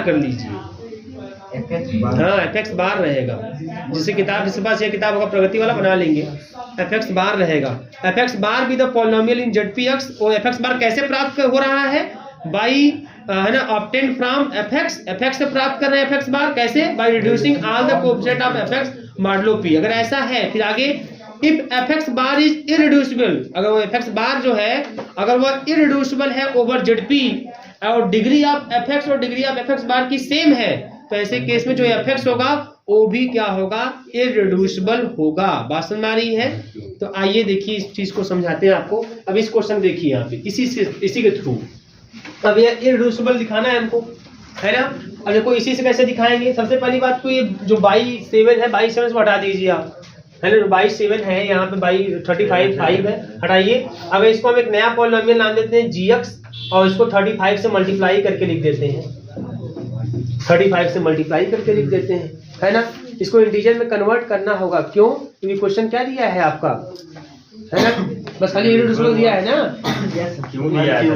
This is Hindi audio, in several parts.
कर लीजिए, हाँ fx बार रहेगा। जिससे किताब जिसके पास ये किताब होगा प्रगति वाला बना लेंगे, fx बार रहेगा। fx बार भी द पॉलिनोमियल इन ZPX। और fx बार कैसे प्राप्त हो रहा है? बाई है ना ऑब्टेन फ्रॉम fx से प्राप्त कर रहे हैं fx बार। कैसे? By reducing all the coefficient of fx modulo p। अगर ऐसा है फिर आगे if fx bar is irreducible, अगर वो fx बार जो है अगर वो इरिड्यूसिबल है ओवर ZP और डिग्री ऑफ fx और डिग्री ऑफ fx बार की सेम है, तो ऐसे केस में जो fx होगा वो भी क्या होगा? इरिड्यूसिबल होगा। बात समझ में आ रही है? तो आइए देखिए इस चीज को समझाते हैं आपको। अब इस क्वेश्चन देखिए यहाँ पे इसी के थ्रू। अब ये इरिड्यूसिबल दिखाना है हमको, है ना। अब देखो इसी से कैसे दिखाएंगे? सबसे पहली बात तो ये जो बाई 7 है, बाई 7 से हटा दीजिए आप, है ना। बाई 7 है यहाँ पे, बाई 35 है, हटाइए। अब इसको हम एक नया पॉलिनोमियल नाम देते हैं gx और इसको 35 से मल्टीप्लाई करके लिख देते हैं, 35 से मल्टीप्लाई करके लिख देते हैं, है ना। इसको इंटीजर में कन्वर्ट करना होगा। क्यों? क्योंकि क्वेश्चन क्या दिया है आपका, है ना। बस खाली इरिड्यूसिबल दिया है ना, क्यों दिया है?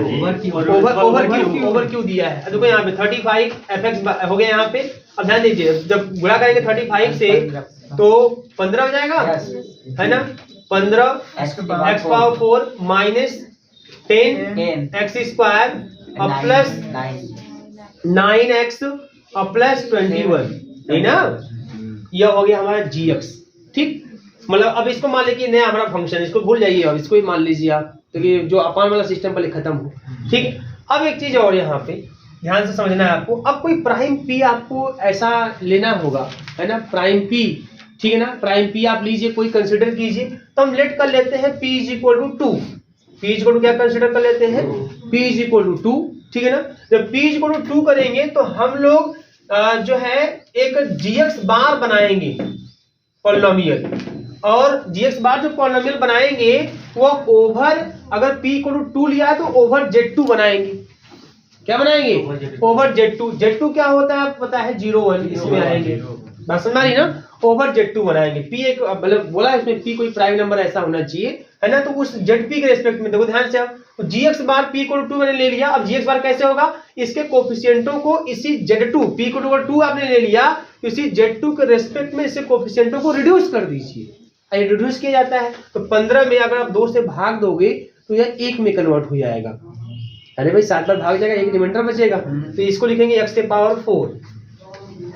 ओवर क्यों दिया है। देखो यहाँ पे 35 fx हो गया यहाँ पे। अब ध्यान दीजिए जब गुणा करेंगे 35 से तो 15 हो जाएगा, है ना। 15 x power 4 minus 10 x square और प्लस 9x और प्लस 21, है ना। यह हो गया हमारा gx। ठीक, मतलब अब इसको मान लीजिए नया हमारा फंक्शन, इसको भूल जाइए, अब इसको ही मान लीजिए आप, क्योंकि जो अपान वाला सिस्टम पहले खत्म हो। ठीक, अब एक चीज और यहाँ पे ध्यान से समझना है आपको। अब कोई प्राइम p आपको ऐसा लेना होगा, है ना, प्राइम p, ठीक है ना। प्राइम p आप लीजिए, कोई कंसिडर कीजिए। तो हम लेट कर लेते हैं p is equal to 2। p is equal to क्या कंसिडर कर लेते हैं? p इज इक्वल टू 2, ठीक है ना। जब p इज इक्वल टू 2 करेंगे तो हम लोग जो है एक gx बार बनाएंगे पॉलिनोमियल, और gx बार जो पॉलिनोमियल बनाएंगे वो ओवर, अगर p इक्वल टू 2 लिया है तो ओवर Z2 बनाएंगे। क्या बनाएंगे? Over Z2। Z2 क्या होता है आपको पता है? 0 1 इसमें आएंगे। बात समझ आ रही ना। ओवर Z2 बनाएंगे। p एक मतलब बोला इसमें p कोई प्राइम नंबर ऐसा होना चाहिए, है ना। तो उस ZP के रेस्पेक्ट में देखो ध्यान से, आप तो gx बार p इक्वल टू 2 मैंने ले लिया। अब gx बार कैसे होगा? इसके कोफिशिएंटों को इसी Z2 p इक्वल टू 2 आपने ले लिया, तो इसी Z2 के रेस्पेक्ट में इसके कोफिशिएंटों को रिड्यूस कर दीजिए। रिड्यूस किया जाता है तो 15 में अगर आप 2 से भाग दोगे तो यह 1 में कन्वर्ट हो जाएगा। अरे भाई 7 बार भाग जाएगा, 1 रिमाइंडर बचेगा, तो इसको लिखेंगे x से पावर 4,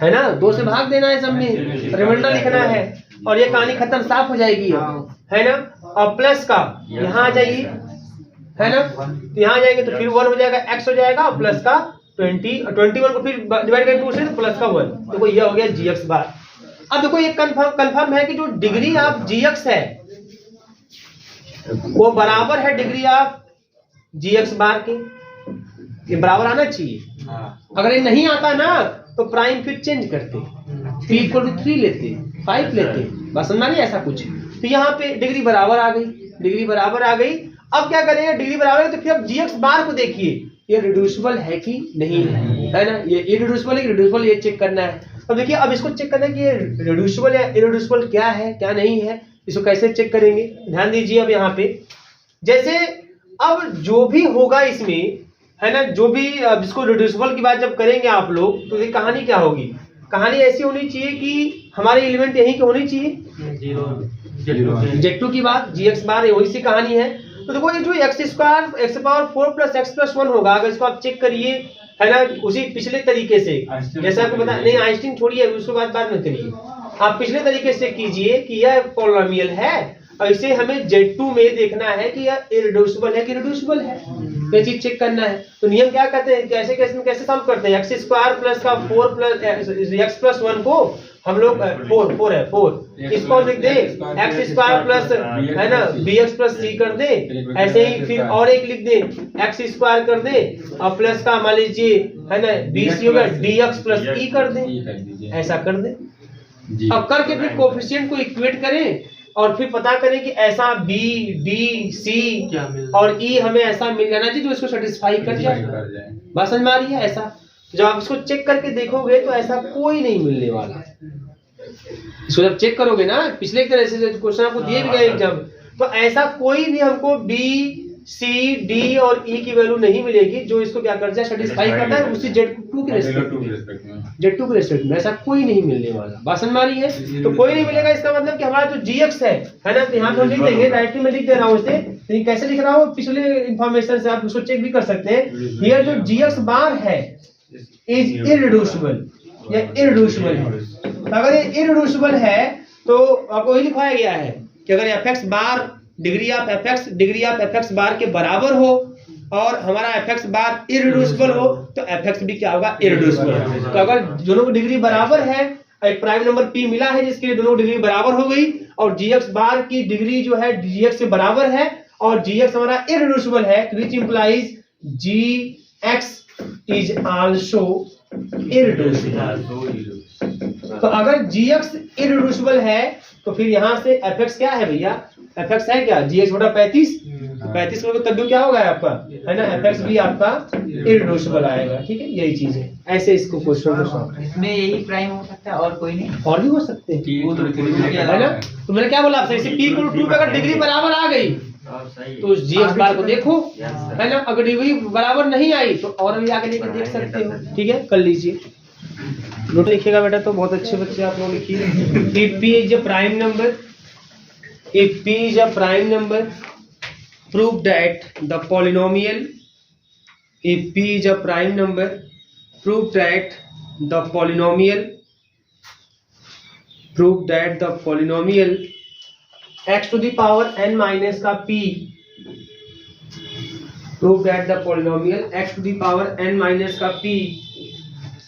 है ना। 2 से भाग देना है, सब में रिमाइंडर लिखना है और ये कहानी खत्म, साफ हो जाएगी, है ना। और प्लस का यहाँ आ जाइए, है ना। तो यहाँ जाएंगे तो फिर 1 हो जाएगा, x हो जाएगा और प्लस का 21 को फिर डिवाइड करें 2 से तो प्लस का 1। देखो ये हो गया gx बार। अब देखो ये कंफर्म है कि जो डिग्री ऑफ gx है वो बराबर है डिग्री ऑफ gx बार के। ये बराबर आना चाहिए। अगर ये नहीं आता ना तो प्राइम फिर चेंज करते, p इक्वल टू 3 लेते, 5 लेते, बस समझ नहीं ऐसा कुछ। तो यहाँ पे डिग्री बराबर आ गई, डिग्री बराबर आ गई। अब क्या करेंगे? डिग्री बराबर है तो फिर अब gx बार को देखिए ये रिड्यूसिबल है कि नहीं है ना। ये इरिड्यूसिबल है कि रिड्यूसिबल, ये चेक करना है। अब देखिए अब इसको चेक करना है कि ये रिड्यूसिबल या इरिड्यूसिबल क्या है क्या नहीं है, इसको कैसे चेक करेंगे? ध्यान दीजिए अब यहाँ पे, जैसे अब जो भी होगा इसमें, है ना, जो भी अब इसको रिड्यूसिबल की बात जब करेंगे आप लोग तो ये कहानी क्या होगी? कहानी ऐसी होनी चाहिए कि हमारे एलिमेंट यहीं के होनी चाहिए, Z2 की बात, gx बार वही सी कहानी है। तो देखो ये जो x square x power 4 plus x plus 1 होगा, अगर इसको आप चेक करिए, है ना, उसी पिछले तरीके से, जैसे आपको पता नहीं, आइंस्टीन छोड़िए, उसके बाद में करिए, आप पिछले तरीके से कीजिए कि यह पॉलिनोमियल है और इसे हमें Z2 में देखना है कि यह इरिड्यूसिबल है कि रिड्यूसिबल है, ये चीज चेक करना है। तो नियम क्या कहते हैं, कैसे सॉल्व करते हैं? x स्क्वायर प्लस का 4 प्लस x प्लस 1 को हम लोग 4 है 4, इसको लिख दे x स्क्वायर प्लस, है ना, bx प्लस c कर दे। ऐसे ही फिर और एक लिख दे x स्क्वायर कर दे और प्लस का मान लीजिए, है ना, bc होगा dx प्लस e कर दे, ऐसा कर दे। अब करके फिर कोफिशिएंट को इक्वेट करें और फिर पता करें कि ऐसा b d c और e हमें ऐसा मिल जाना चाहिए जो इसको सेटिस्फाई कर जाए। बात समझ में आ रही है? ऐसा जब आप इसको चेक करके देखोगे तो ऐसा कोई नहीं मिलने वाला। इसको जब चेक करोगे ना, पिछले एक तरह से क्वेश्चन आपको दिए भी गए एग्जाम, तो ऐसा कोई भी हमको b c d और e की वैल्यू नहीं मिलेगी जो इसको क्या कर जाए, सेटिस्फाई करता है, उसी Z2 टू के रेस्पेक्ट में, Z2 के रेस्पेक्ट में, ऐसा कोई नहीं मिलने वाला। बात समझ में आ रही है? तो कोई नहीं मिलेगा, इसका मतलब कि हमारा जो GX है ना, तो यहाँ पे हम लिख देंगे, डायरेक्टली मैं लिख दे रहा हूँ इसे, तो कैसे लिख रहा हूँ पिछले इन्फॉर्मेशन से आप उसको चेक भी कर सकते हैं। हियर जो GX बार है इज इररिड्यूसिबल या इररिड्यूसिबल है। तो अगर ये इररिड्यूसिबल है तो आपको वही लिखवाया गया है कि अगर fx bar degree of fx बार के बराबर हो और हमारा fx बार इररिड्यूसिबल हो तो fx भी क्या होगा, इररिड्यूसिबल। तो अगर दोनों की डिग्री बराबर है, एक प्राइम नंबर p मिला है जिसके लिए दोनों डिग्री बराबर हो गई, और gx बार की डिग्री जो है gx से बराबर है और gx हमारा इररिड्यूसिबल है, which implies gx is also irreducible. तो अगर gx इररिड्यूसिबल है तो फिर यहाँ से fx क्या है भैया, fx है क्या, gx बटा 35, 35 करोगे तब भी क्या होगा आपका, है ना, fx भी आपका इररिड्यूसिबल आएगा। ठीक है, यही चीज है, ऐसे इसको क्वेश्चन को सॉल्व इसमें यही प्राइम हो सकता है और कोई नहीं, और भी हो सकते हैं, है ना। तो मैंने क्या बोला आपसे, इसे p को 2 पे अगर डिग्री बराबर आ गई तो उस gx बार को देखो, है ना, अगर डिग्री बराबर नहीं आई तो और भी आगे लेकर देख सकते हो। ठीक है, कर लीजिए, नोट लिखिएगा बेटा, तो बहुत अच्छे बच्चे आप लोग लिखिए। if p is a prime number, if p is a prime number, prove that the polynomial, if p is a prime number, prove that the polynomial, prove that the polynomial x to the power n minus का p, prove that the polynomial x to the power n minus का p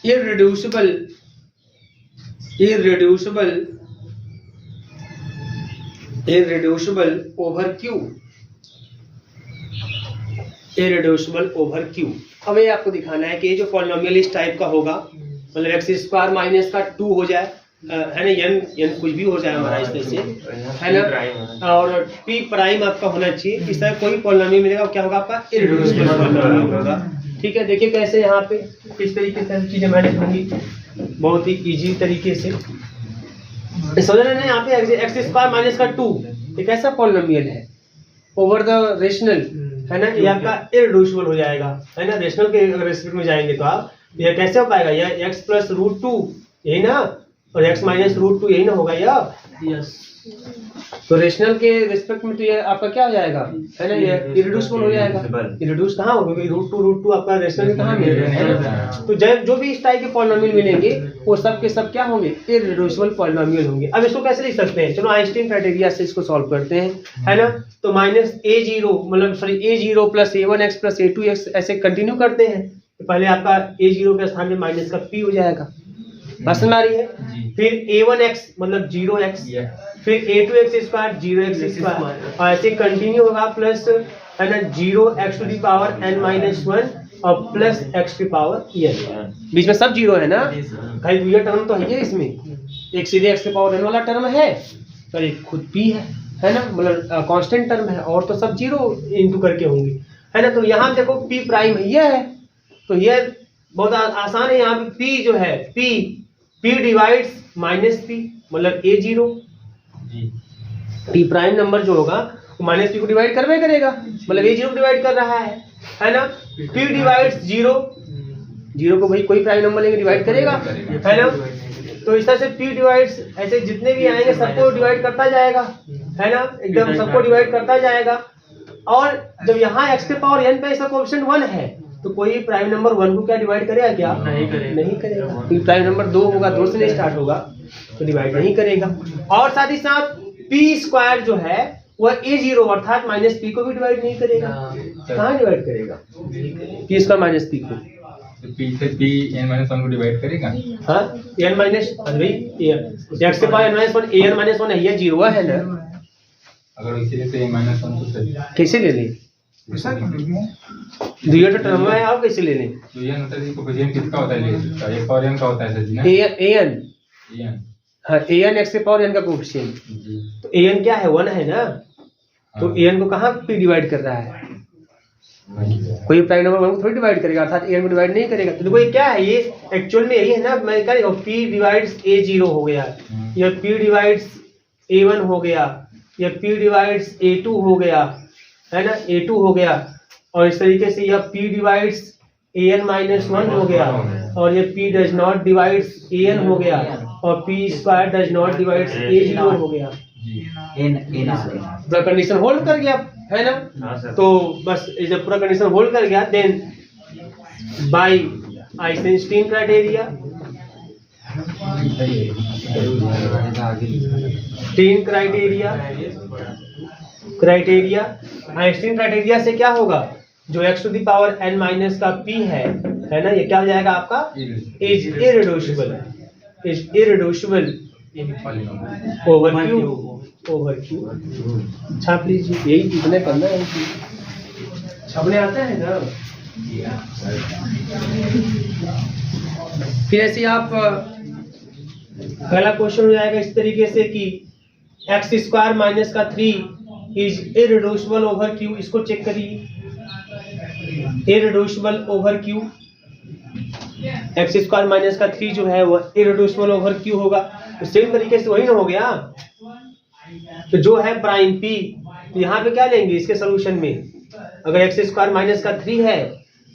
irreducible over q, irreducible over q। अब ये आपको दिखाना है कि ये जो पॉलिनोमियल इस टाइप का होगा, मतलब एक्स स्क्वायर माइनस का 2 हो जाए, है ना, n कुछ भी हो जाए हमारा इस तरह से, है ना, और p प्राइम आपका होना चाहिए। इस तरह कोई पॉलिनोमियल मिलेगा क्या होगा, आपका इररिड्यूसिबल पॉलिनोमियल होगा। ठीक है, देखिए कैसे यहाँ पे किस तरीके से चीजें मैनेज होंगी, बहुत ही इजी तरीके से समझ रहे हैं। यहाँ पे एक्स स्क्वायर माइनस का 2 एक ऐसा पॉलिनोमियल है ओवर द रेशनल, है ना, ये आपका इररिड्यूसिबल हो जाएगा, है ना। रेशनल के रेस्पेक्ट में जाएंगे तो आप यह कैसे हो पाएगा, यह x प्लस रूट 2 यही ना, और x माइनस रूट 2 यही ना होगा यह, यस। तो रेशनल के रिस्पेक्ट में तो ये आपका क्या हो जाएगा, है ना, ये इररिड्यूसिबल हो जाएगा। इररिड्यूस कहाँ होगा, क्योंकि रूट टू आपका रेशनल में कहाँ मिलेगा, है ना। तो जब जो भी इस टाइप के पॉलिनोमियल मिलेंगे वो सब के सब क्या होंगे, इररिड्यूसिबल पॉलिनोमियल होंगे। अब इसको कैसे लिख सकते हैं, चलो आइंस्टीन क्राइटेरिया से इसको सॉल्व करते हैं, है ना। तो माइनस a0 मतलब sorry a0 plus a1x plus a2x ऐसे कंटिन्यू करते हैं। तो पहले आपका a0 के स्थान में माइनस का p हो जाएगा, बात समझ आ रही है। फिर a1x मतलब 0x, फिर a2x स्क्वायर 0x स्क्वायर, और ऐसे कंटिन्यू होगा प्लस, है ना, 0x to the power n minus 1 और plus x to power n, बीच में सब जीरो है ना, भाई ये टर्म तो है इसमें, एक सीधे x टू पावर n वाला टर्म है और एक खुद p है ना, मतलब कांस्टेंट टर्म है, और तो सब जीरो इनटू करके होंगे, है ना। तो यहाँ देखो p प्राइम ये है, तो ये बहुत आसान है। यहाँ पे p जो है p डिवाइड्स माइनस p मतलब a0, p प्राइम नंबर जो होगा वो माइनस p को डिवाइड करवे करेगा, मतलब a0 को डिवाइड कर रहा है ना। p डिवाइड्स 0 को भाई कोई प्राइम नंबर लेके डिवाइड करेगा, है ना। तो इस तरह से p डिवाइड्स ऐसे जितने भी आएंगे सबको डिवाइड करता जाएगा, है ना, एकदम सबको डिवाइड करता जाएगा। और जब यहाँ x के पावर n पे इसका कोएफिशिएंट 1 है तो कोई प्राइम नंबर 1 को क्या डिवाइड करेगा, क्या नहीं करेगा। क्योंकि प्राइम नंबर 2 होगा, 2 से नहीं स्टार्ट होगा तो डिवाइड नहीं करेगा। और साथ ही साथ p स्क्वायर जो है वह a0 अर्थात माइनस p को भी डिवाइड नहीं करेगा। कहाँ डिवाइड करेगा, p स्क्वायर माइनस p को, p से p n माइनस 1 को डिवाइड करेगा। हाँ, n माइनस x के power n minus 1 an minus 1 है, ये 0 है ना। अगर इसीलिए तो n माइनस 1 को सही कैसे ले लें, दुइया तो टर्म है, आप कैसे ले लें। तो ये मतलब ये कोएफिशिएंट किसका होता है, ये एक और n का होता है सर जी ना, an हाँ, an x के पावर n का कोएफिशिएंट, तो an क्या है, 1 है ना। तो an को कहाँ p डिवाइड कर रहा है, कोई प्राइम नंबर 1 को थोड़ी डिवाइड करेगा, अर्थात an को डिवाइड नहीं करेगा। तो देखो ये क्या है, ये एक्चुअल में यही है ना, मैं क्या p डिवाइड्स a0 हो गया, या p डिवाइड्स a1 हो गया, या p डिवाइड्स a2 हो गया, है ना, a2 हो गया, और इस तरीके से यह p डिवाइड्स an माइनस 1 हो गया, और ये p does not divides an हो गया और p square does not divides a0 हो गया। पूरा कंडीशन होल्ड कर गया है ना। तो बस जब पूरा कंडीशन होल्ड कर गया then by Einstein criteria, Einstein criteria से क्या होगा, जो x to the power n minus का p है ना, ये क्या हो जाएगा आपका इज इररिड्यूसिबल ओवर क्यू। छाप लीजिए, यही इतने करना है, छापने आता है ना। फिर ऐसे आप पहला क्वेश्चन हो जाएगा इस तरीके से कि एक्स स्क्वायर माइनस का 3 इज इररिड्यूसिबल ओवर क्यू। इसको चेक करिए, irreducible over Q, x square minus का 3 जो है वो इररिड्यूसिबल ओवर क्यू होगा। तो सेम तरीके से वही ना हो गया। तो जो है प्राइम पी, तो यहाँ पे क्या लेंगे इसके सोल्यूशन में, अगर एक्स स्क्वायर माइनस का 3 है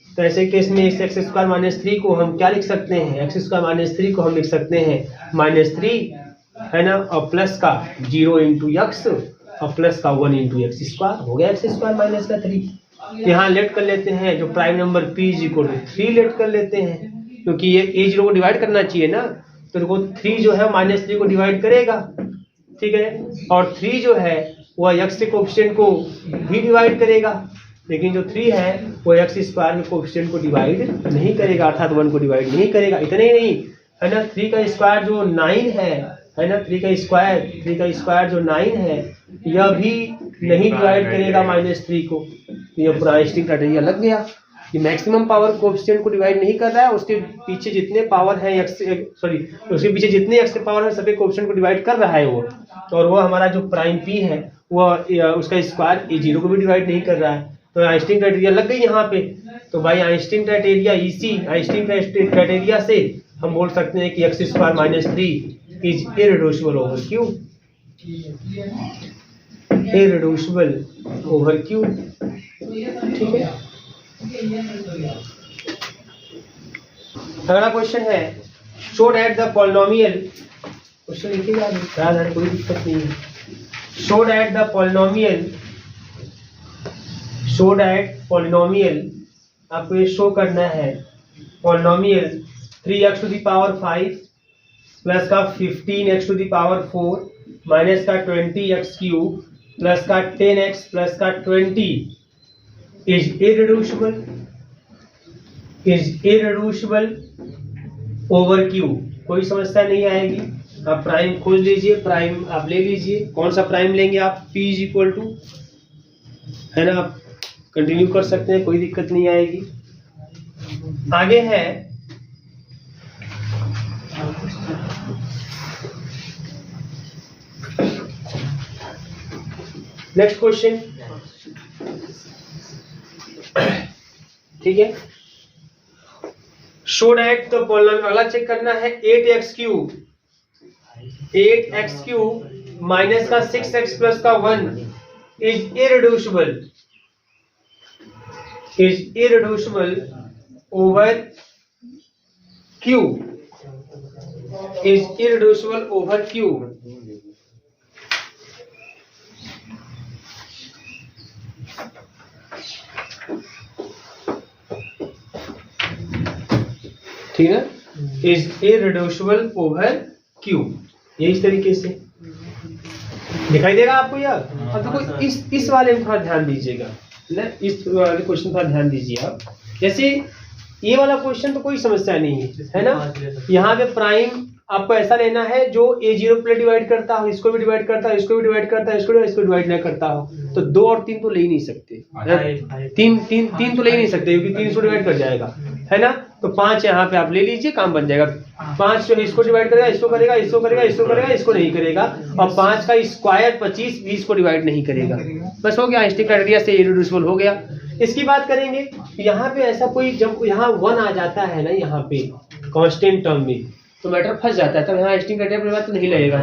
तो ऐसे केस में इस एक्स स्क्वायर माइनस 3 को हम क्या लिख सकते हैं, एक्स स्क्वायर माइनस 3 को हम लिख सकते हैं -3 है ना, और प्लस का 0 इंटू एक्स और प्लस का 1 इंटू एक्स स्क्वायर हो गया एक्स स्क्वायर माइनस का 3। यहाँ लेट कर लेते हैं, जो prime number p is equal to 3 let कर लेते हैं, क्योंकि ये a0 को डिवाइड करना चाहिए ना, तो देखो 3 जो है -3 को डिवाइड करेगा, ठीक है, और 3 जो है वह x के कोएफिशिएंट को भी डिवाइड करेगा, लेकिन जो 3 है वो एक्स स्क्वायर के कोएफिशिएंट को डिवाइड नहीं करेगा, अर्थात 1 को डिवाइड नहीं करेगा। इतने ही नहीं है ना, 3 का स्क्वायर जो 9 है ना, 3 का स्क्वायर जो 9 है यह भी नहीं डिवाइड करेगा -3 को। तो यह पूरा आइंस्टीन क्राइटेरिया लग गया कि मैक्सिमम पावर कोएफिशिएंट को डिवाइड नहीं कर रहा है, उसके पीछे जितने पावर है उसके पीछे जितने एक्स के पावर है सभी कोएफिशिएंट को डिवाइड कर रहा है वो, और वो हमारा जो प्राइम p है वह उसका स्क्वायर a0 को भी डिवाइड नहीं कर रहा है। तो आइंस्टीन क्राइटेरिया लग गई यहाँ पे। तो भाई आइंस्टीन क्राइटेरिया, इसी आइंस्टीन क्राइटेरिया से हम बोल सकते हैं कि x square -3 is irreducible over Q, irreducible over Q, ठीक है। अगला क्वेश्चन है, show that the polynomial, question लिखिएगा, कोई दिक्कत नहीं है। शो दैट द पॉलिनोमियल, आपको ये शो करना है, polynomial 3x to the power 5 plus का 15x to the power 4 minus का 20x क्यूब प्लस का 10x प्लस का 20 इज इररिड्यूसिबल ओवर क्यू। कोई समस्या नहीं आएगी। आप प्राइम खोज लीजिए, प्राइम आप ले लीजिए, कौन सा प्राइम लेंगे आप, p इज इक्वल टू है ना, आप कंटिन्यू कर सकते हैं, कोई दिक्कत नहीं आएगी। आगे है नेक्स्ट क्वेश्चन, ठीक है। शो दैट द पॉलिनोमियल, अगला चेक करना है 8x क्यूब माइनस का 6x प्लस का 1 is irreducible over Q, is irreducible over Q. ठीक है, इज इररिड्यूसिबल ओवर क्यू, ये इस तरीके से दिखाई देगा आपको यार। अब देखो इस वाले में थोड़ा ध्यान दीजिएगा ना, इस वाले क्वेश्चन पर ध्यान दीजिए आप। जैसे ये वाला क्वेश्चन तो कोई समस्या नहीं है ना, यहाँ पे प्राइम आपको ऐसा लेना है जो a0 प्लस डिवाइड करता हो, इसको भी डिवाइड करता है, इसको भी डिवाइड करता है, इसको डिवाइड नहीं करता हो, तो 2 और 3 तो ले ही नहीं सकते, तीन तो ले ही नहीं सकते क्योंकि 3 इसको डिवाइड कर जाएगा, है ना। तो 5 यहाँ पे आप ले लीजिए, काम बन जाएगा। 5 जो इसको डिवाइड करेगा, इसको करेगा, इसको करेगा, इसको करेगा, इसको नहीं करेगा, और 5 का स्क्वायर 25 20 को डिवाइड नहीं करेगा। बस हो गया, आइंस्टीन क्राइटेरिया से इररिड्यूसिबल हो गया। इसकी बात करेंगे, यहाँ पे ऐसा कोई, जब यहाँ 1 आ जाता है ना यहाँ पे कांस्टेंट टर्म में, तो मैटर फंस जाता है, तब यहाँ आइंस्टीन क्राइटेरिया तो नहीं लगेगा।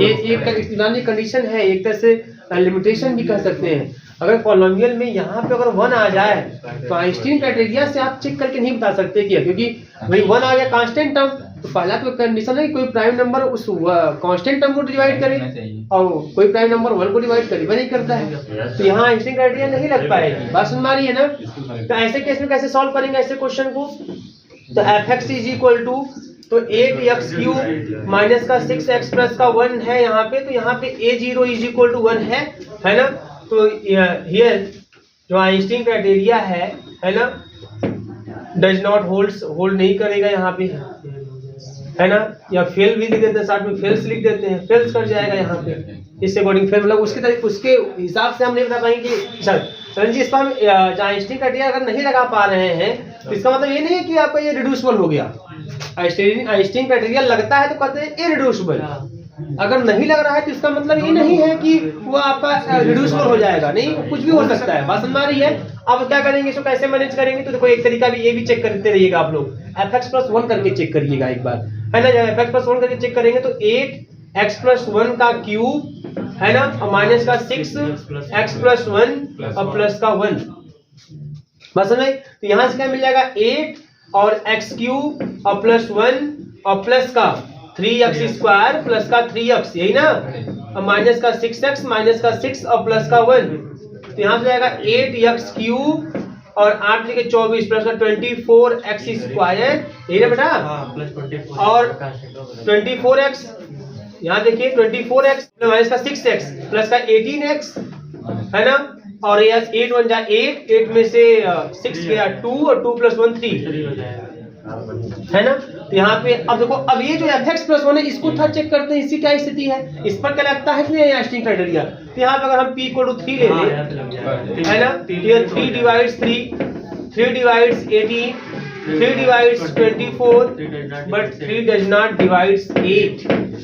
ये एक कंडीशन है, एक तरह से लिमिटेशन भी कह सकते हैं। अगर पॉलिनोमियल में यहाँ पे अगर 1 आ जाए तो आइंस्टीन क्राइटेरिया से आप चेक करके नहीं बता सकते क्या, क्योंकि भाई 1 आ गया कांस्टेंट टर्म, तो पहला तो कंडीशन है कि कोई प्राइम नंबर उस कांस्टेंट टर्म को डिवाइड करे, और कोई प्राइम नंबर 1 को डिवाइड करीबन नहीं करता है, तो यहाँ आइंस्टीन क्राइटेरिया नहीं लग पाएगी। बात सुन पा रही है ना? तो ऐसे केस में कैसे सॉल्व करेंगे ऐसे क्वेश्चन को? तो fx इज इक्वल टू, तो 8x क्यूब माइनस का 6x प्लस का 1 है यहाँ पे, तो यहाँ पे a0 इज इक्वल टू 1 है ना? तो हियर जो आइंस्टीन क्राइटेरिया है ना, डज नॉट होल्ड नहीं करेगा यहाँ पे, है ना? या फेल भी लिख देते हैं, साथ में फेल्स लिख देते हैं, फेल्स कर जाएगा यहाँ पे, इससे अकॉर्डिंग फेल, मतलब उसके हिसाब से हम नहीं बता पाएंगे कि सर जी इस पर हम आइंस्टीन क्राइटेरिया अगर नहीं लगा पा रहे हैं तो इसका मतलब ये नहीं है कि आपका ये रिड्यूसिबल हो गया। आइंस्टीन क्राइटेरिया लगता है तो कहते हैं इरिड्यूसिबल, अगर नहीं लग रहा है तो इसका मतलब ये नहीं है कि वो आपका रिड्यूसिबल हो जाएगा, नहीं, कुछ भी हो सकता है। बात समझ आ रही है? अब क्या करेंगे, इसको कैसे मैनेज करेंगे? तो देखो एक तरीका भी ये भी चेक करते रहिएगा आप लोग, fx प्लस 1 करके चेक करिएगा एक बार, है ना? जब fx प्लस 1 करके चेक करेंगे तो 8x प्लस 1 का क्यूब, है ना, और माइनस का 6x प्लस 1 और प्लस का 1, बस समझ? तो यहाँ से क्या मिल जाएगा, 8 और x क्यूब और प्लस 1 और प्लस का 3x स्क्वायर प्लस का 3x, यही ना, और माइनस का 6x माइनस का 6 और प्लस का 1, तो यहाँ से जाएगा 8x क्यूब और 8 के 24 प्लस का 24x स्क्वायर, यही ना बेटा, और 24x, यहाँ देखिए 24x माइनस का 6x प्लस का 18x, है ना, और ये 8 1 जा 8 में से 6 गया 2 और 2 प्लस 1 3, है ना? तो यहाँ पे अब देखो, अब ये जो fx प्लस 1 है इसको था चेक करते हैं, इसकी क्या स्थिति है, इस पर क्या लगता है कि नहीं आइंस्टीन क्राइटेरिया। तो यहाँ पे अगर हम p को 3 ले लें, है ना, ये 3 divides 3 divides 18, 3 divides 24, but 3 does not divides 8,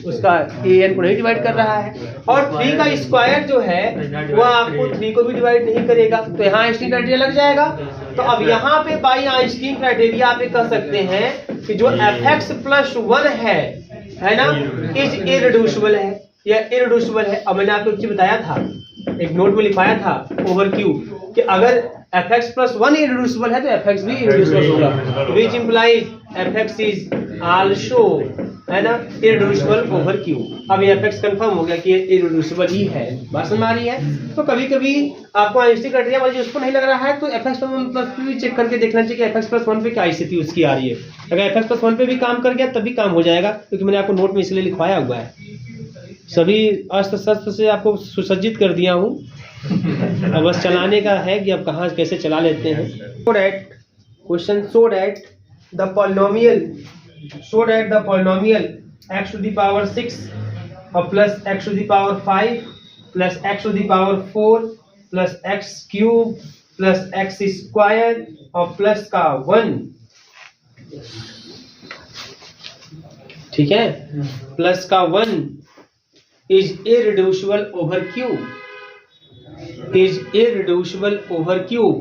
उसका an को नहीं डिवाइड कर रहा है, और 3 का स्क्वायर जो है वो आपको 3 को भी डिवाइड नहीं करेगा, तो यहाँ आइंस्टीन क्राइटेरिया लग जाएगा। तो अब यहाँ पे बाई आइंस्टीन क्राइटेरिया आप ये कह सकते हैं कि जो fx प्लस 1 है ना, इज इरिड्यूसिबल है या इरिड्यूसिबल है। अब मैंने आपको एक चीज बताया था, एक नोट में लिखाया था ओवर क्यू, कि अगर fx प्लस 1 इरिड्यूसिबल है तो fx भी इरिड्यूसिबल होगा, which implies fx is also, है ना, इरिड्यूसिबल ओवर क्यू। अब ये fx कंफर्म हो गया कि ये इरिड्यूसिबल ही है। बात समझ आ रही है? तो कभी कभी आपको आइंस्टीन क्राइटेरिया वाली उसको नहीं लग रहा है तो fx प्लस 1 भी चेक करके देखना चाहिए कि fx प्लस 1 पे क्या स्थिति उसकी आ रही है। अगर fx प्लस 1 पे भी काम कर गया तभी काम हो जाएगा, क्योंकि मैंने आपको नोट में इसलिए लिखवाया हुआ है, सभी अस्त्र शस्त्र से आपको सुसज्जित कर दिया हूँ, अब बस चलाने का है कि अब कहाँ कैसे चला लेते हैं। So that question, so that the polynomial x to the power 6 और plus x to the power 5 plus x to the power 4 plus x cube plus x square और प्लस का 1, ठीक है, प्लस का 1 is irreducible over Q, is irreducible over Q.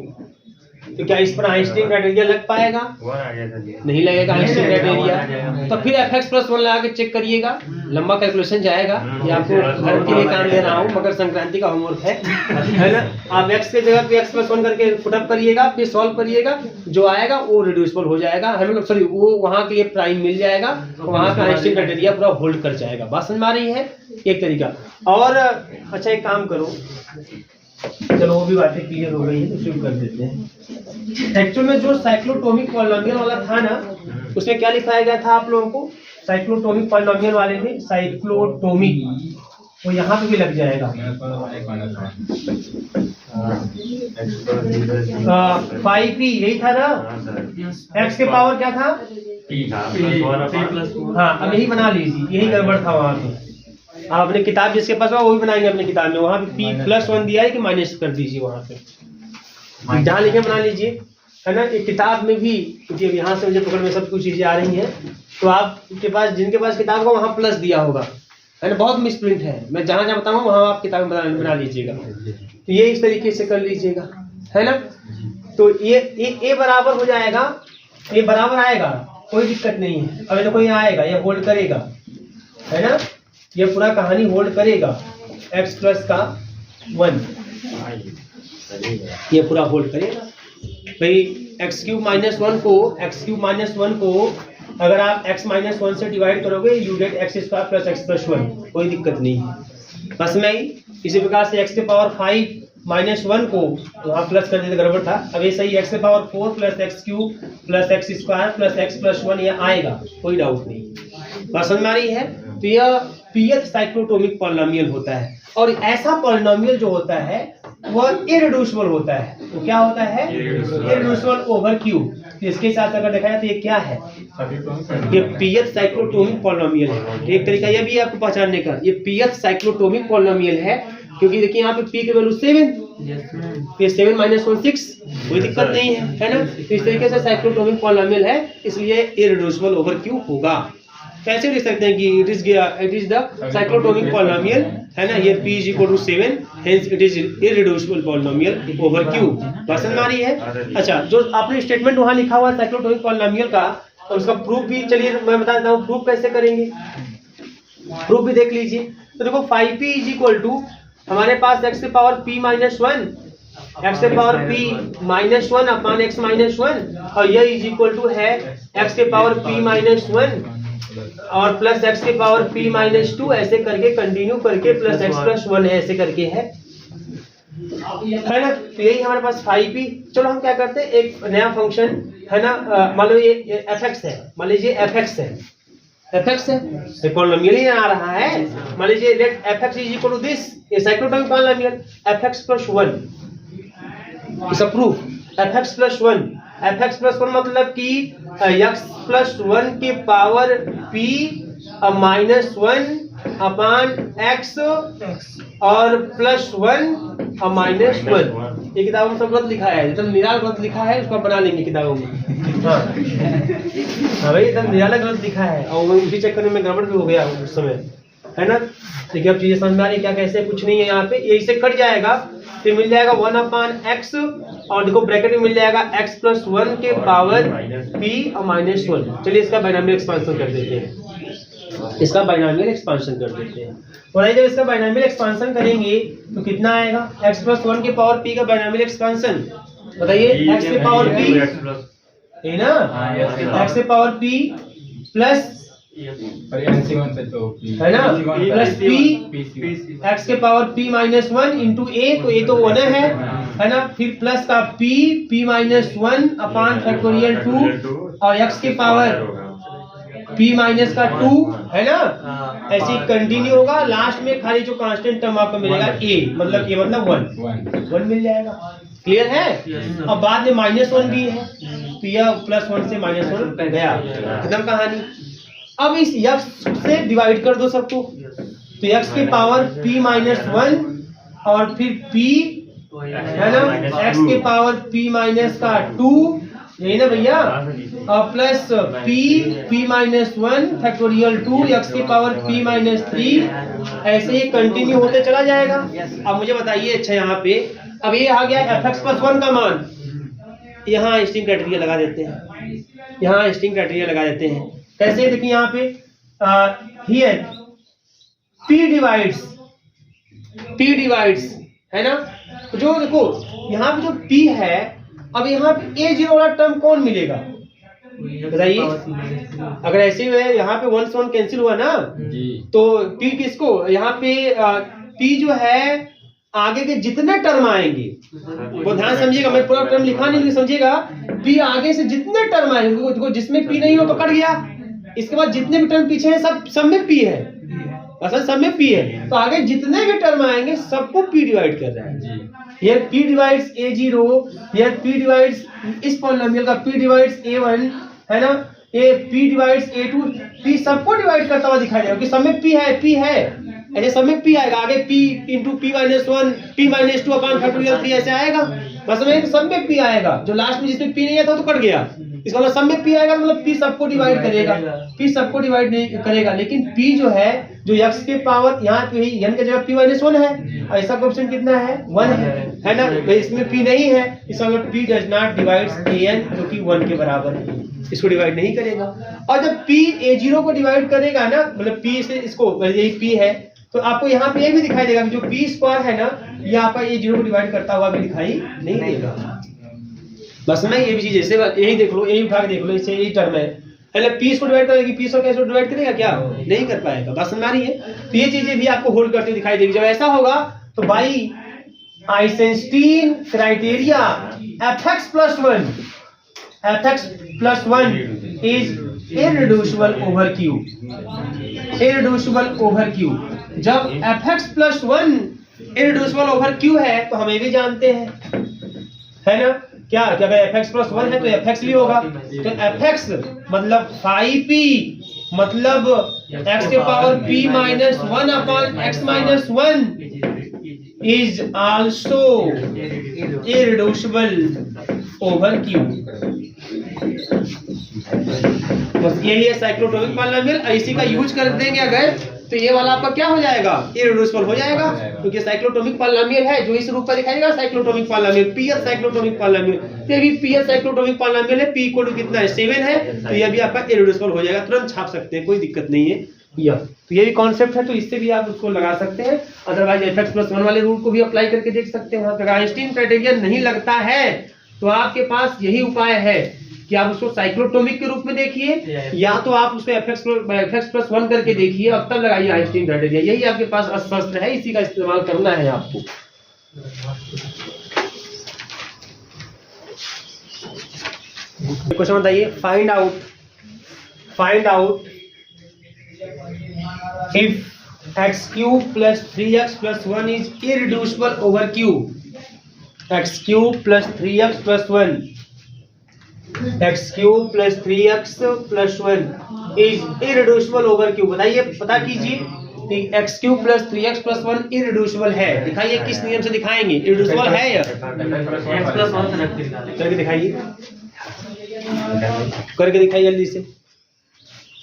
तो क्या इस पर आइंस्टीन क्राइटेरिया लग पाएगा? नहीं लगेगा आइंस्टीन क्राइटेरिया। तो फिर fx प्लस 1 लगा के चेक करिएगा, लंबा कैलकुलेशन जाएगा, ये आपको घर के लिए काम दे रहा हूँ, मकर संक्रांति का होमवर्क है ना। आप x के जगह पे x प्लस 1 करके पुटअप करिएगा, फिर सॉल्व करिएगा, जो आएगा वो रिड्यूसिबल हो जाएगा, हमें सॉरी वो वहाँ के लिए प्राइम मिल जाएगा, वहाँ का आइंस्टीन क्राइटेरिया पूरा होल्ड कर जाएगा। बात समझ में आ रही है? एक तरीका। और अच्छा एक काम करो, चलो वो भी बातें क्लियर हो गई है तो शुरू कर देते हैं। एक्चुअल में जो साइक्लोटोमिक पॉलिनोमियल वाला था ना, उसमें क्या लिखाया गया था आप लोगों को? साइक्लोटोमिक पॉलिनोमियल वाले में साइक्लोटोमिक, वो यहाँ पे भी लग जाएगा। 5p यही था ना, x के पावर क्या था? हाँ, अब यही बना लीजिए, यही गड़बड़ था वहाँ पे। आप अपने किताब जिसके पास हो वो भी बनाएंगे अपने किताब में, वहाँ पे p प्लस 1 दिया है कि माइनस कर दीजिए, वहाँ पे जहाँ लिखे बना लीजिए, है ना। एक किताब में भी, क्योंकि अब यहाँ से मुझे पकड़ में सब कुछ चीजें आ रही हैं, तो आपके पास जिनके पास किताब होगा वहाँ प्लस दिया होगा, है ना। बहुत मिसप्रिंट है, मैं जहाँ जहाँ बताऊँ वहाँ आप किताब बना लीजिएगा। तो ये इस तरीके से कर लीजिएगा, है ना। तो ये बराबर हो जाएगा, ये बराबर आएगा, कोई दिक्कत नहीं है। अब देखो ये आएगा, ये होल्ड करेगा, है ना, ये पूरा कहानी होल्ड करेगा, x प्लस का 1, ये पूरा होल्ड करेगा भाई। एक्स क्यूब माइनस वन को अगर आप x माइनस वन से डिवाइड करोगे you get x square plus x plus one, कोई दिक्कत नहीं है बस में ही। इसी प्रकार से x के पावर 5 माइनस वन को वहाँ प्लस कर देते, गड़बड़ था। अब ये सही x के power 4 plus x cube plus x square plus x plus one ये आएगा, कोई डाउट नहीं। बात समझ में आ रही है? तो यह pth साइक्लोटोमिक पॉलिनोमियल होता है, और ऐसा पॉलिनोमियल जो होता है वह इररिड्यूसिबल होता है। तो क्या होता है? Irreducible over cube. इसके साथ अगर देखा जाए तो ये क्या है? ये pth साइक्लोटोमिक पॉलिनोमियल है। एक तरीका यह भी आपको पहचानने का, ये pth साइक्लोटोमिक पॉलिनोमियल है क्योंकि देखिए यहाँ पे p की वैल्यू 7, ये 7 माइनस 1 6, कोई दिक्कत नहीं है ना। तो इस तरीके से साइक्लोटोमिक पॉलिनोमियल है, इसलिए इररिड्यूसिबल ओवर क्यूब होगा। कैसे लिख सकते हैं कि it is the cyclotomic polynomial, है ना। ये p is equal to 7, hence it is irreducible polynomial over cube. बात समझ में आ रही है? अच्छा, जो आपने स्टेटमेंट वहां लिखा हुआ है साइक्लोटोमिक पॉलिनोमियल का, तो उसका प्रूफ भी चलिए मैं बता देता हूँ। प्रूफ कैसे करेंगे, प्रूफ भी देख लीजिए। तो देखो 5p इज इक्वल टू हमारे पास x के power p minus one, x के power p minus one upon x minus one, और यह इज इक्वल टू है x के पावर p माइनस वन और प्लस x के पावर p माइनस टू, ऐसे करके कंटिन्यू करके प्लस x प्लस वन ऐसे करके है ना। तो यही हमारे पास 5p। चलो हम क्या करते हैं, एक नया फंक्शन है ना, मान लो ये fx है, मान लीजिए fx है, fx है, पॉलिनोमियल ही आ रहा है। मान लीजिए let fx is equal to this, ये cyclotomic polynomial fx plus one, इसका proof fx plus one. fx plus one मतलब कि x प्लस वन के power p minus one upon x और प्लस वन माइनस वन। ये किताबों में सब गलत लिखा है, एकदम निराला गलत लिखा है, उसको बना लेंगे किताबों में। हाँ भाई, एकदम निराला गलत लिखा है, और उसी चक्कर में गड़बड़ भी हो गया उस समय, है ना। देखिए अब चीजें समझ में आ रही क्या कैसे, कुछ नहीं है यहाँ पे, ये इससे कट जाएगा तो मिल जाएगा 1 अपान एक्स, और देखो ब्रैकेट में मिल जाएगा x प्लस वन के पावर p और माइनस वन। चलिए इसका बाइनोमियल एक्सपांशन कर देते हैं, इसका बाइनोमियल एक्सपांशन कर देते हैं। और जब इसका बाइनोमियल एक्सपांशन करेंगे तो कितना आएगा? x प्लस वन के पावर p का बाइनोमियल एक्सपांशन बताइए। x के पावर p है ना, x के पावर p प्लस है ना प्लस p x के power p minus one into a, तो ये तो वन है ना। फिर प्लस का p माइनस वन अपान फैक्टोरियल 2 और x के पावर p माइनस का 2 है ना। ऐसे कंटिन्यू होगा, लास्ट में खाली जो कांस्टेंट टर्म आपको मिलेगा a, मतलब a मतलब 1 मिल जाएगा। क्लियर है? अब बाद में माइनस वन भी है, तो यह प्लस वन से माइनस वन गया, खत्म कहानी। अब इस x से डिवाइड कर दो सबको, तो x के पावर p माइनस वन और फिर p है ना, x के पावर p माइनस का 2, यही ना भैया, और plus p minus one factorial 2 x के पावर p माइनस 3, ऐसे ही कंटिन्यू होते चला जाएगा। अब मुझे बताइए, अच्छा यहाँ पे अब ये आ गया fx प्लस वन का मान, यहाँ स्ट्रिंग क्राइटेरिया लगा देते हैं, यहाँ स्ट्रिंग क्राइटेरिया लगा देते हैं। कैसे? देखिए यहाँ पे हियर p डिवाइड्स है ना, तो जो देखो यहाँ पे जो p है, अब यहाँ पे a0 वाला टर्म कौन मिलेगा बताइए? अगर ऐसे ही यहाँ पे 1 से 1 कैंसिल हुआ ना, तो p किसको, यहाँ पे p जो है आगे के जितने टर्म आएंगे वो ध्यान समझिएगा, मैं पूरा टर्म लिखा नहीं समझिएगा। p आगे से जितने टर्म आएंगे, जिसमें p नहीं हो तो कट गया, इसके बाद जितने भी टर्म पीछे हैं सब में p है, असल सब में p है, तो आगे जितने भी टर्म आएंगे सबको p डिवाइड कर रहा है। ये p डिवाइड्स a0, ये p डिवाइड्स इस पॉलिनोमियल का p डिवाइड्स a1 है ना, ये p डिवाइड्स a2, p सबको डिवाइड करता हुआ दिखाई देगा कि सब में p है, ऐसे सब में p आएगा, आगे p into p minus one, p minus two upon factorial 3 ऐसे आएगा। बस में सब में p आएगा, जो लास्ट में जिसमें p नहीं आता तो कट गया, इसका मतलब सब में p आएगा, मतलब p सबको डिवाइड करेगा, p सबको डिवाइड नहीं करेगा, लेकिन p जो है जो x के पावर यहाँ पे n के जगह p माइनस वन है, और इसका कोएफिशिएंट कितना है 1 है ना, तो इसमें p नहीं है, इसका मतलब p does not divides an जो कि 1 के बराबर है, इसको डिवाइड नहीं करेगा। और जब p a0 को डिवाइड करेगा ना, मतलब p से इसको यही p है, तो आपको यहाँ पे ये भी दिखाई देगा कि जो p स्क्वायर है ना, ये आपका ये 0 को डिवाइड करता हुआ भी दिखाई नहीं देगा। बस में ये भी चीज जैसे यही देख लो, यही भाग देख लो, इससे यही टर्म है, पहले पी इसको डिवाइड करेगी, पी इसको कैसे डिवाइड करेगा, क्या नहीं कर पाएगा। बस समझ आ रही है। तो ये चीजें भी आपको होल्ड करते दिखाई देगी। जब ऐसा होगा तो by Einstein criteria fx plus 1 is irreducible over q, irreducible over q। जब fx plus 1 irreducible over q है तो हम ये भी जानते हैं, है ना, क्या क्या fx plus 1 है तो fx भी होगा। तो fx मतलब 5p मतलब x के power p minus 1 upon x minus 1 is also irreducible over q। बस यही है साइक्लोटोमिक पॉलिनोमियल। इसी का यूज कर देंगे अगर तो ये वाला आपका क्या हो जाएगा, इररिड्यूसिबल हो जाएगा, क्योंकि साइक्लोटोमिक पॉलिनोमियल है जो इस रूप में दिखाएगा cyclotomic polynomial, PS cyclotomic polynomial. ये भी पीएस साइक्लोटोमिक पॉलिनोमियल है, p इक्वल टू कितना है 7 है, तो ये भी आपका इररिड्यूसिबल हो जाएगा, तुरंत छाप सकते हैं, कोई दिक्कत नहीं है। तो ये भी कॉन्सेप्ट है, तो इससे भी आप उसको लगा सकते हैं। अदरवाइज fx plus 1 वाले रूल को भी अप्लाई करके देख सकते हैं। अगर आइंस्टीन क्राइटेरिया नहीं लगता है तो आपके पास यही उपाय है कि आप उसको साइक्लोटोमिक के रूप में देखिए, या तो आप उसको fx plus 1 करके देखिए, अब तब लगाइए आइंस्टीन क्राइटेरिया। यही आपके पास अस्पष्ट है, इसी का इस्तेमाल करना है आपको। क्वेश्चन बताइए, find out if x cube plus 3x plus 1 is irreducible over q, x cube plus 3x plus 1, x cube plus 3x plus 1 is irreducible over q। बताइए, पता कीजिए कि x cube plus 3x plus 1 irreducible है। दिखाइए किस नियम से दिखाएंगे, irreducible है या करके दिखाइए, करके दिखाइए जल्दी से।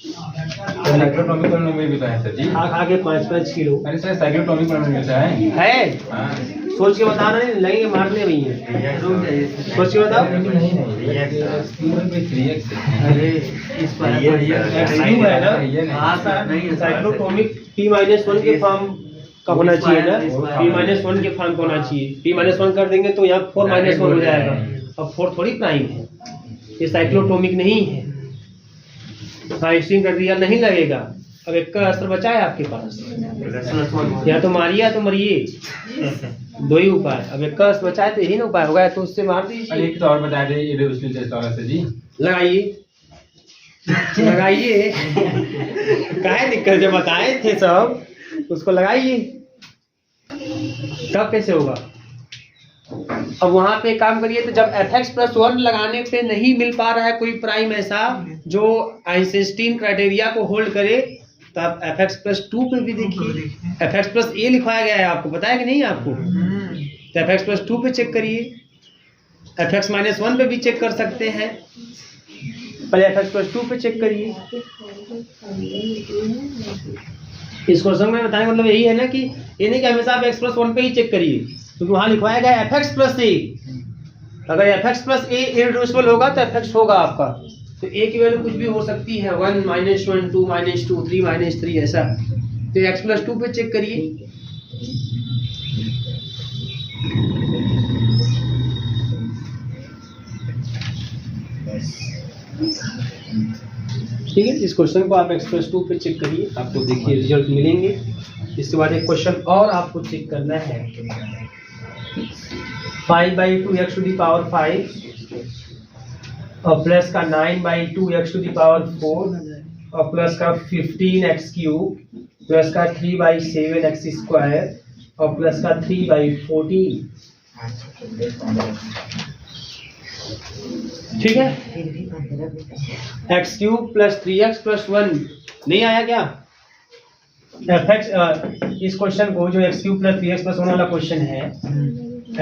साइक्लोटोमिक पॉलिनोमियल भी तो है सर जी, आगे 5-5 किलो। अरे सर साइक्लोटोमिक पॉलिनोमियल है सोच के बता रहे हैं, लगेंगे मारने भैया, सोच के बताओ। है ना साइक्लोटोमिक p-1 के फॉर्म का होना चाहिए ना, p-1 के फॉर्म का होना चाहिए। p-1 कर देंगे तो यहाँ 4-1 हो जाएगा। अब 4 थोड़ी प्राइम है, ये साइक्लोटोमिक नहीं है, आइंस्टीन क्राइटेरिया नहीं लगेगा। अब एक का असर बचा है आपके पास, या तो मारिए या तो मरिए, दो ही उपाय। अब एक का असर बचा है तो यही ना उपाय होगा, तो उससे मार दीजिए। एक तो और बता दे जी, लगाइए काहे दिक्कत, जब बताए थे सब उसको लगाइए, तब कैसे होगा। अब वहां पे काम करिए, तो जब fx plus 1 लगाने पे नहीं मिल पा रहा है कोई प्राइम ऐसा जो आइंस्टीन क्राइटेरिया को होल्ड करे, तो आप fx plus 2 पे भी देखिए। fx plus a लिखवाया गया है, आपको पता है कि नहीं आपको, तो fx plus 2 पे चेक करिए, fx minus 1 पे भी चेक कर सकते हैं, पहले fx plus 2 पे चेक करिए। इस क्वेश्चन में बताने मतलब यही है ना कि ये नहीं कि हमेशा आप x plus 1 पे ही चेक करिए, क्योंकि वहां लिखवाया गया fx plus a। अगर fx plus a इररिड्यूसिबल होगा तो fx होगा आपका, तो a की वैल्यू कुछ भी हो सकती है, 1 -1 2 -2 3 -3 ऐसा। तो x plus 2 पे चेक करिए। ठीक है, इस क्वेश्चन को आप x plus 2 पे चेक करिए, आपको देखिए रिजल्ट मिलेंगे। इसके बाद एक क्वेश्चन और आपको चेक करना है, 5/2 x to the power 5 और प्लस का 9/2 x to the power 4 और प्लस का 15x³ प्लस का 3/7 x² और प्लस का 3/14। ठीक है, x³ प्लस 3x प्लस 1 नहीं आया क्या fx। इस क्वेश्चन को जो x³ प्लस 3x प्लस 1 वाला क्वेश्चन है,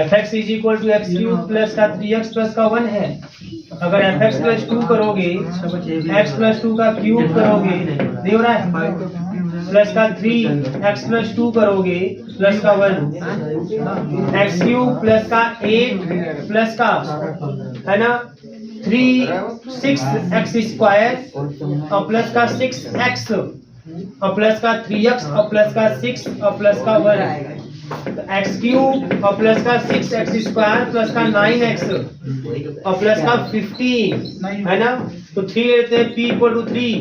fx is equal to x³ plus का 3x प्लस का 1 है। अगर fx प्लस 2 करोगे, x प्लस 2 का क्यूब करोगे, नहीं हो रहा है, प्लस का 3x प्लस 2 करोगे प्लस का 1, x³ प्लस का 8 प्लस का है ना 6x² और प्लस का 6x और प्लस का 3x और प्लस का 6 और प्लस का 1। तो एक्स क्यूब और प्लस का 6x² प्लस का 9x और प्लस का 15 है ना। तो 3 लेते हैं p = 3।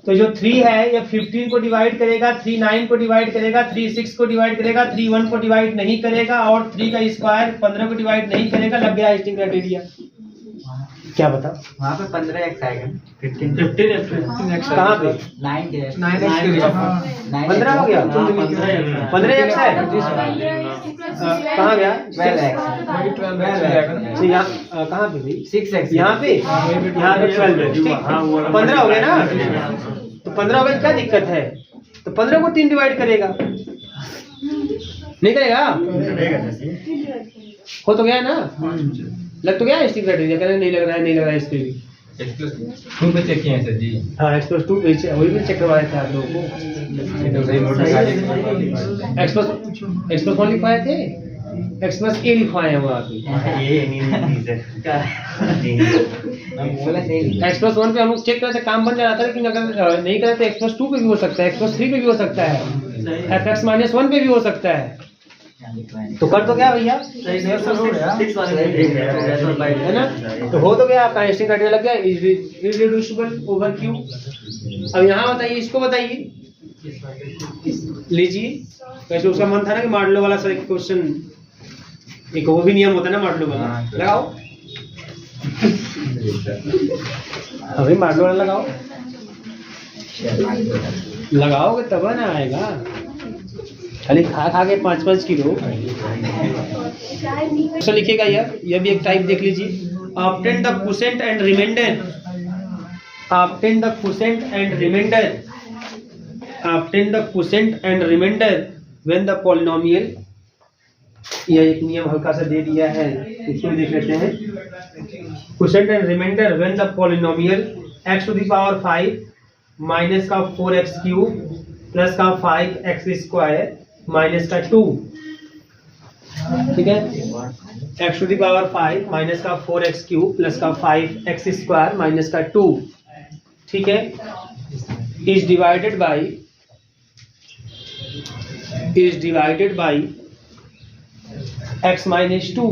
तो जो 3 है ये 15 को डिवाइड करेगा, 3 9 को डिवाइड करेगा, 3 6 को डिवाइड करेगा, 3 1 को डिवाइड नहीं करेगा और 3 का स्क्वायर 15 को डिवाइड नहीं करेगा। लग गया आइंस्टीन क्राइटेरिया। क्या बता वहाँ पे 15x आएगा, 15x कहाँ पे 15 हो गया, 15x है कहाँ गया 12x यहाँ कहाँ पे भाई 6x यहाँ पे 12 है ठीक। 15 हो गया ना, तो 15 हो गया क्या दिक्कत है। तो 15 को 3 डिवाइड करेगा, नहीं करेगा हो तो गया ना, लग तो गया आइंस्टीन क्राइटेरिया। कहते नहीं लग रहा है, नहीं लग रहा है इस पे भी। x+2 पे चेक किए हैं सर जी। हाँ x+2 वही भी चेक करवाए थे आप लोगों को। ये तो सही नोट x+1 लिखवाए थे, x+a लिखवाए हैं वहाँ पे। x+1 पे हम लोग चेक करते काम बन रहा था, लेकिन अगर नहीं करते x+2 पे भी हो सकता है, x+3 पे भी हो सकता है, fx-1 पे भी हो सकता है। तो कर तो क्या भैया है ना। तो हो तो गया आपका आइंस्टीन क्राइटेरिया लग गया, इररिड्यूसिबल ओवर क्यू। अब यहाँ बताइए, इसको बताइए, लीजिए। वैसे उसका मन था ना कि मॉडलो वाला सर क्वेश्चन, एक वो भी नियम होता है ना मॉडलो वाला, लगाओ अभी मॉडलो वाला लगाओ, लगाओगे तब ना आएगा, खाली खा खा के 5-5 किलो। तो लिखेगा यह भी एक टाइप देख लीजिए। Obtain the quotient and remainder, obtain the quotient and remainder, obtain the quotient and remainder when the polynomial. यह एक नियम हल्का सा दे दिया है, इसको भी देख लेते हैं। Quotient and remainder when the polynomial x⁵ minus का 4x³ प्लस का 5x² माइनस का 2, ठीक है। x⁵ माइनस का 4x³ प्लस का 5x² माइनस का 2, ठीक है, इज डिवाइडेड बाई x-2।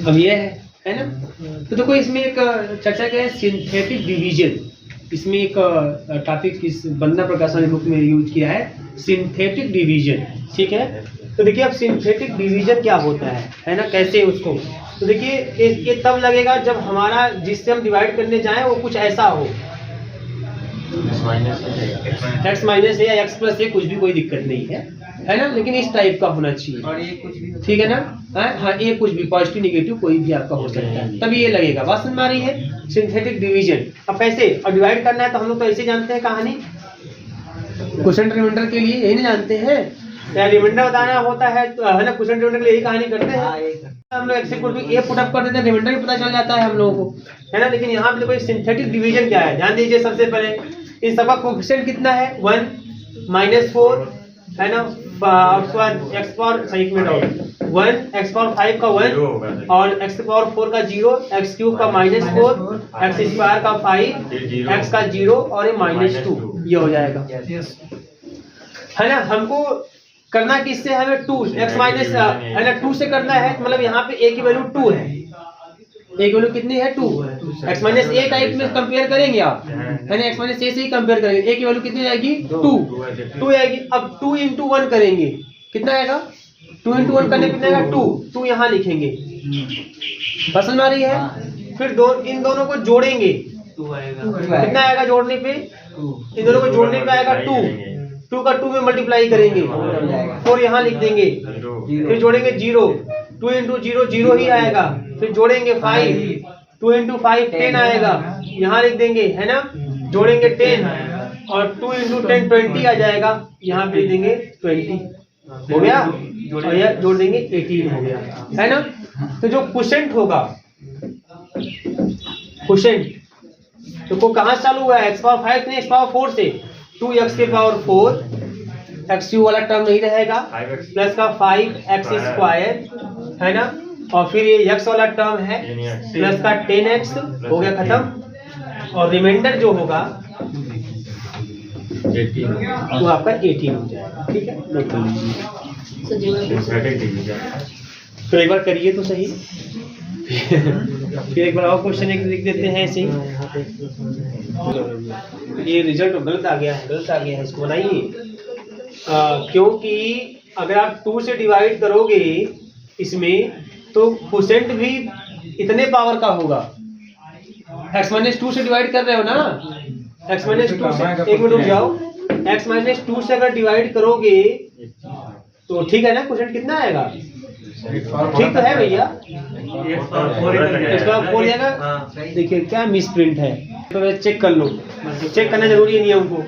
अब ये है ना। तो देखो इसमें एक चर्चा क्या है, सिंथेटिक डिवीजन। इसमें एक टॉपिक इस बंदना प्रकाशन बुक में यूज किया है, सिंथेटिक डिवीजन, ठीक है। तो देखिए अब सिंथेटिक डिवीजन क्या होता है ना, कैसे उसको। तो देखिए ये तब लगेगा जब हमारा जिससे हम डिवाइड करने जाएं वो कुछ ऐसा हो, x माइनस या x+a कुछ भी, कोई दिक्कत नहीं है ना, लेकिन इस टाइप का होना चाहिए, और ये कुछ भी, ठीक है ना। हाँ ये कुछ भी पॉजिटिव निगेटिव कोई भी आपका हो सकता है, तभी ये लगेगा। बात समझ में आ रही है, सिंथेटिक डिवीजन। अब कैसे और डिवाइड करना है, तो हम लोग तो ऐसे जानते हैं कहानी, क्वोशिएंट रिमाइंडर के लिए यही नहीं जानते हैं, या रिमाइंडर बताना होता है तो है ना, क्वोशिएंट रिमाइंडर के लिए यही कहानी करते हैं। हम लोग x equal to a put up कर देते हैं, रिमाइंडर भी पता चल जाता है हम लोगों को, है ना। लेकिन यहाँ पे देखो सिंथेटिक डिवीजन क्या है, ध्यान दीजिए। सबसे पहले इन सबका कोएफिशिएंट कितना है, 1 -4 है ना, x पावर सही में 1 x⁵ का 1 और x⁴ का 0, x³ का -4, x² का 5, x का 0 और ये -2, ये हो जाएगा, है ना। हमको करना किससे, हमें 2 x माइनस है ना 2 से करना है, मतलब यहाँ पे a की वैल्यू 2 है, a की वैल्यू कितनी है 2, x माइनस a टाइप में कंपेयर करेंगे आप, है ना, x माइनस a से ही कंपेयर करेंगे, a की वैल्यू कितनी आएगी 2 आएगी। अब 2 × 1 करेंगे, कितना आएगा, 2 × 1 करने कितना आएगा 2 यहाँ लिखेंगे, पसंद में आ रही है। फिर इन दोनों को जोड़ेंगे, कितना आएगा जोड़ने पे, इन दोनों को जोड़ने पे आएगा 2 का 2 में मल्टीप्लाई करेंगे, 4 यहाँ लिख देंगे, फिर जोड़ेंगे 0, 2 × 0 0 ही आएगा, फिर जोड़ेंगे 5, 2 × 5 10 आएगा, यहाँ लिख देंगे, है ना, जोड़ेंगे 10 और 2 × 10 20 आ जाएगा, यहाँ पे लिख देंगे 20, हो गया, और यह जोड़ देंगे 18 हो गया, है ना। तो जो क्वोशिएंट होगा, क्वोशिएंट तो को कहाँ चालू हुआ है, x⁵ नहीं x⁴ से, 2x⁴ x³ वाला टर्म नहीं रहेगा, प्लस का 5x², है ना, और फिर ये x वाला टर्म है प्लस का 10x, हो गया खत्म, और रिमाइंडर जो होगा वो आपका 18 हो जाएगा, ठीक है। तो एक बार करिए तो सही। फिर एक बार और क्वेश्चन एक लिख देते हैं ऐसे ही। ये रिजल्ट गलत आ गया है, इसको बनाइए। क्योंकि अगर आप 2 से डिवाइड करोगे इसमें तो क्वोशेंट भी इतने पावर का होगा। x-2 से डिवाइड कर रहे हो ना, x-2 से, एक मिनट रुक जाओ, x-2 से अगर डिवाइड करोगे तो ठीक है ना, क्वोशेंट कितना आएगा? ठीक तो है भैया, इसका 4 आएगा। देखिए क्या मिस प्रिंट है, तो चेक कर लो, चेक करना जरूरी है नियम को,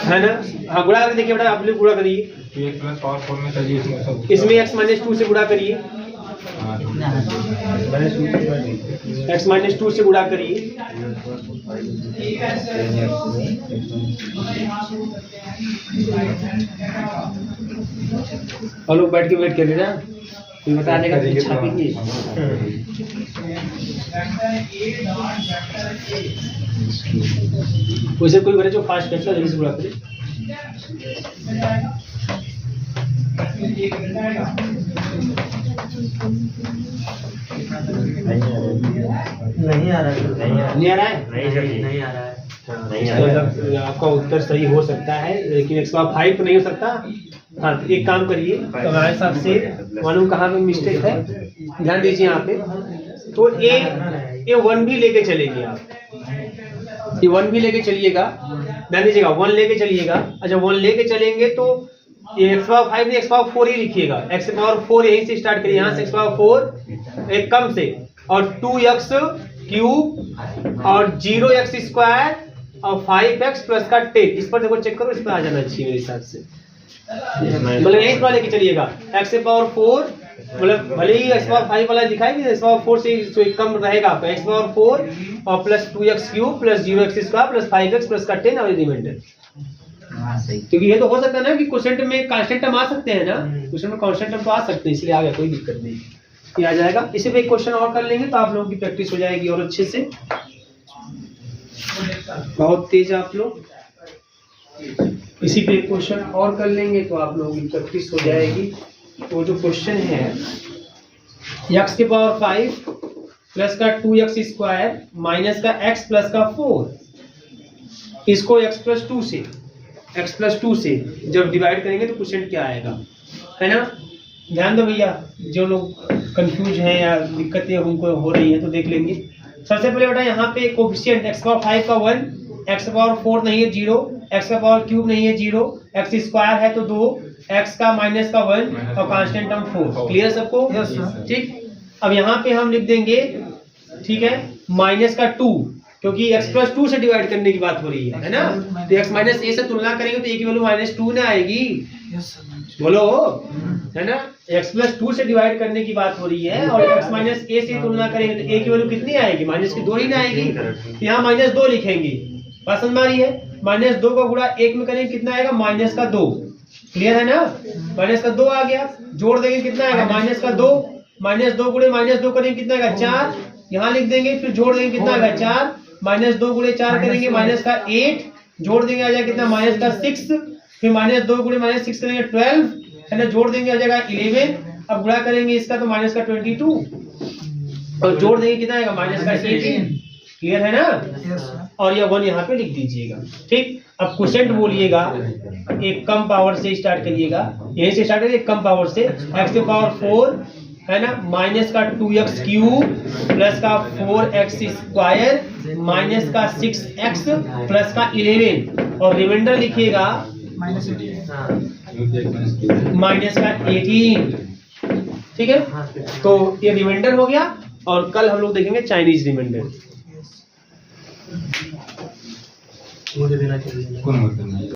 है ना। हाँ गुणा करके देखिए बेटा, आप लोग गुणा करिए, इसमें x-2 से गुणा करिए, x-2 से गुणा करिए, और लोग बैठ के वेट कर रहे ना, कोई बता देगा तो छापेंगे। वैसे कोई बड़े जो फास्ट करता है जल्दी से गुणा करे। नहीं आ रहा है। तो आपका उत्तर सही हो सकता है, लेकिन 105 तो नहीं हो सकता। हाँ तो एक काम करिए, तो हमारे हिसाब से मालूम कहाँ पे मिस्टेक है, ध्यान दीजिए यहाँ पे। तो ये 1 भी लेके चलेंगे आप, ये 1 भी लेके चलिएगा, ध्यान दीजिएगा 1 लेके चलिएगा। अच्छा 1 लेके चलेंगे तो ये x-5 नहीं x-4 ही लिखिएगा, x-4 यहीं से स्टार्ट करिए, यहाँ से x-4 एक कम से, और 2x क्यूब और 0x स्क्वायर और 5x प्लस का 10, इस पर देखो चेक करो, इस पर आ जाना चाहिए मेरे हिसाब से। मतलब यही थोड़ा लेके चलिएगा, x-4 मतलब भले ही x-5 वाला दिखाएगी, x-4 से कम रहेगा आपका, x-4 और plus 2x cube plus 0x square plus 5x plus का 10 और रिमाइंडर। क्योंकि ये तो हो सकता है ना कि क्वोशेंट में कांस्टेंट टर्म आ सकते हैं ना, क्वोशेंट में कांस्टेंट टर्म तो आ सकते हैं, इसलिए आ गया, कोई दिक्कत नहीं, ये आ जाएगा। इसी पे एक क्वेश्चन और कर लेंगे तो आप लोगों की प्रैक्टिस हो जाएगी और अच्छे से, बहुत तेज आप लोग। इसी पे एक क्वेश्चन और कर लेंगे तो आप लोगों की प्रैक्टिस हो जाएगी। तो जो क्वेश्चन है x⁵ प्लस का 2x स्क्वायर माइनस का x प्लस का 4, इसको x प्लस 2 से जब डिवाइड करेंगे तो क्वोशेंट क्या आएगा, है ना। ध्यान दो भैया, जो लोग कंफ्यूज हैं या दिक्कतें उनको हो रही हैं तो देख लेंगे। सबसे पहले बेटा यहाँ पे कोफिशिएंट x⁵ का 1, x⁴ नहीं है 0, x³ नहीं है 0, x स्क्वायर है तो 2, x का माइनस का 1 और कांस्टेंट टर्म 4। क्लियर सबको? ठीक। अब यहाँ पे हम लिख देंगे, ठीक है, माइनस का 2, क्योंकि x प्लस 2 से डिवाइड करने की बात हो रही है ना, तो x माइनस ए से तुलना करेंगे तो a की वैल्यू -2 ना आएगी, बोलो, है ना। x प्लस 2 से डिवाइड करने की बात हो रही है और x माइनस ए से तुलना करेंगे तो a की वैल्यू कितनी आएगी, -2 ही ना आएगी, यहाँ -2 लिखेंगे। बात समझ में आ रही है? -2 का गुणा 1 में करेंगे कितना आएगा, -2। क्लियर है ना, -2 आ गया, जोड़ देंगे कितना आएगा, -2, -2 गुणे -2 करेंगे कितना आएगा 4, यहाँ लिख देंगे, फिर जोड़ देंगे कितना आएगा 4, -2 गुणे 4 करेंगे -8, जोड़ देंगे आ जाएगा कितना -6, फिर -2 गुणे -6 करेंगे 12, है ना, जोड़ देंगे आ जाएगा 11, अब गुणा करेंगे इसका तो -22 और जोड़ देंगे कितना आएगा -18। क्लियर है ना, और ये 1 यहाँ पे लिख दीजिएगा। ठीक। अब क्वोशेंट बोलिएगा, एक कम पावर से स्टार्ट करिएगा, यहीं से स्टार्ट करिए कम पावर से, x⁴ है ना, माइनस का 2x क्यूब प्लस का 4x स्क्वायर माइनस का 6x प्लस का 11 और रिमाइंडर लिखिएगा माइनस का 18। ठीक है, तो ये रिमाइंडर हो गया और कल हम लोग देखेंगे चाइनीज रिमाइंडर। कौन